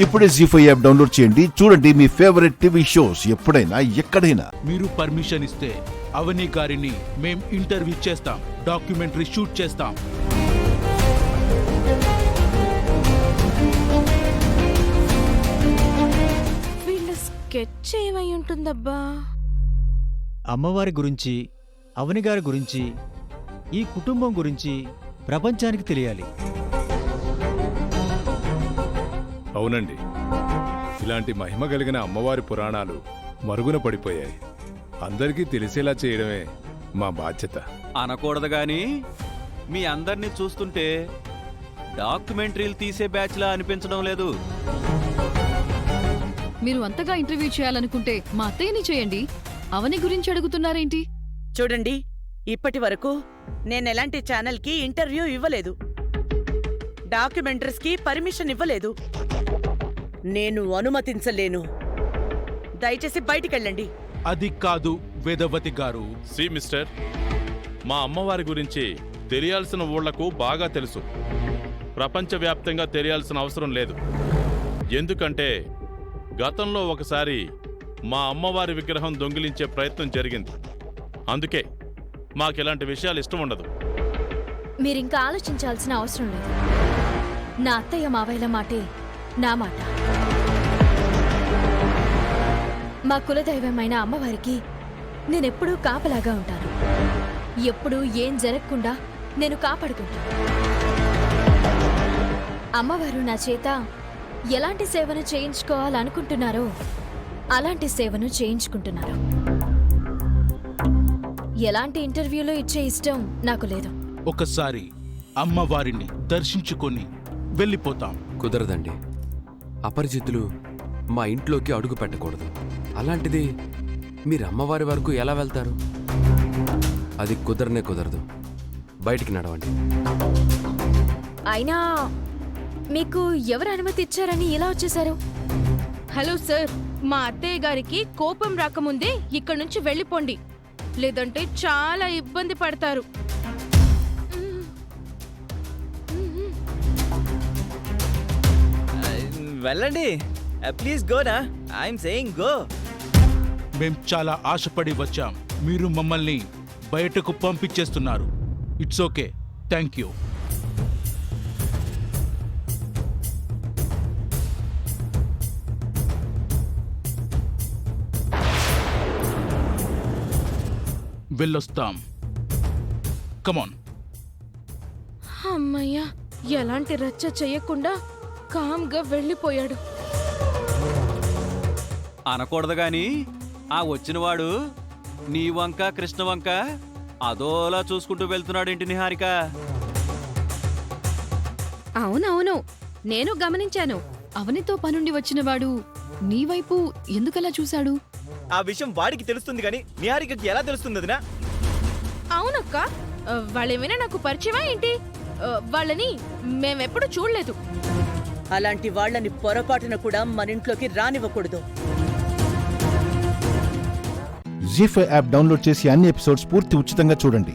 ఇప్పుడే జీ5 app download చేయండి. చూడండి మీ ఫేవరెట్ టీవీ షోస్ ఎప్పుడైనా ఎక్కడైనా. మీరు పర్మిషన్ ఇస్తే అవని గారిని మేం ఇంటర్వ్యూ చేస్తాం, డాక్యుమెంటరీ షూట్ చేస్తాం. వీళ్ళ స్కెచ్ ఏమై ఉంటుందబ్బా? అమ్మవారి గురించి, అవని గారి గురించి, ఈ కుటుంబం గురించి ప్రపంచానికి తెలియాలి. అవునండి, ఇలాంటి మహిమ కలిగిన అమ్మవారి పురాణాలు మరుగున పడిపోయాయి. అందరికీ తెలిసేలా చేయడమే మా బాధ్యత. అనకూడదు గాని మీ అందర్నీ చూస్తుంటే డాక్యుమెంటరీలు తీసే బ్యాచ్లా అనిపించడం లేదు. మీరు అంతగా ఇంటర్వ్యూ చేయాలనుకుంటే మా అత్తయ్యని చేయండి. అవని గురించి అడుగుతున్నారేంటి? చూడండి, ఇప్పటి వరకు నేనెలాంటి ఛానల్కి ఇంటర్వ్యూ ఇవ్వలేదు, డాక్యుమెంటరీస్కి పర్మిషన్ ఇవ్వలేదు. నేను అనుమతించలేను. దయచేసి బయటికెళ్ళండి. అది కాదు వేదవతి గారు. సి మిస్టర్, మా అమ్మవారి గురించి తెలియాల్సిన ఊళ్లకు బాగా తెలుసు. ప్రపంచవ్యాప్తంగా తెలియాల్సిన అవసరం లేదు. ఎందుకంటే గతంలో ఒకసారి మా అమ్మవారి విగ్రహం దొంగిలించే ప్రయత్నం జరిగింది. అందుకే మాకిలాంటి విషయాలు ఇష్టం ఉండదు. మీరింకా ఆలోచించాల్సిన అవసరం లేదు. నా అత్తయ్య మావయ్యల మాటే నా మాట. మా కులదైవమైన అమ్మవారికి నేనెప్పుడూ కాపలాగా ఉంటాను. ఎప్పుడూ ఏం జరగకుండా నేను కాపాడుకుంటాను. అమ్మవారు నా చేత ఎలాంటి సేవను చేయించుకోవాలనుకుంటున్నారో అలాంటి సేవను చేయించుకుంటున్నారు. ఎలాంటి ఇంటర్వ్యూలో ఇచ్చే ఇష్టం నాకు లేదు. ఒకసారి అమ్మవారిని దర్శించుకొని వెళ్ళిపోతాం. కుదరదండి. అపరిచితులు మా ఇంట్లోకి అడుగు పెట్టకూడదు. అలాంటిది మీరు అమ్మవారి వరకు ఎలా వెళ్తారు? అది కుదరనే కుదరదు. బయటికి నడవండి. అయినా మీకు ఎవరు అనుమతి ఇచ్చారని ఇలా వచ్చేశారు? హలో సార్, మా అత్తయ్య గారికి కోపం రాకముందే ఇక్కడి నుంచి వెళ్ళిపోండి, లేదంటే చాలా ఇబ్బంది పడతారు. వెళ్ళండి, ప్లీజ్ గోనా. I'm saying go. మేం చాలా ఆశపడి వచ్చాం, మీరు మమ్మల్ని బయటకు పంపించేస్తున్నారు. It's okay, thank you. వెళ్ళొస్తాం. కమాన్. అమ్మయ్యా, ఎలాంటి రచ్చ చెయ్యకుండా కామ్గా వెళ్ళిపోయాడు. అనకూడదు గాని ఆ వచ్చినవాడు నీ వంక కృష్ణ వంక అదోలా చూసుకుంటూ వెళ్తున్నాడేంటి నిహారిక? అవునవును, నేను గమనించాను. అవనితో పనుండి వచ్చినవాడు నీ వైపు ఎందుకలా చూశాడు? ఆ విషయం వాడికి తెలుస్తుంది గాని నిహారికకి ఎలా తెలుస్తుంది వదినా? అవునక్క, వాళ్ళేమైనా నాకు పరిచయమా ఏంటి? వాళ్ళని మేమెప్పుడు చూడలేదు. అలాంటి వాళ్ళని పొరపాటున కూడా మన ఇంట్లోకి రానివ్వకూడదు. జీ5 యాప్ డౌన్లోడ్ చేసి అన్ని ఎపిసోడ్స్ పూర్తి ఉచితంగా చూడండి.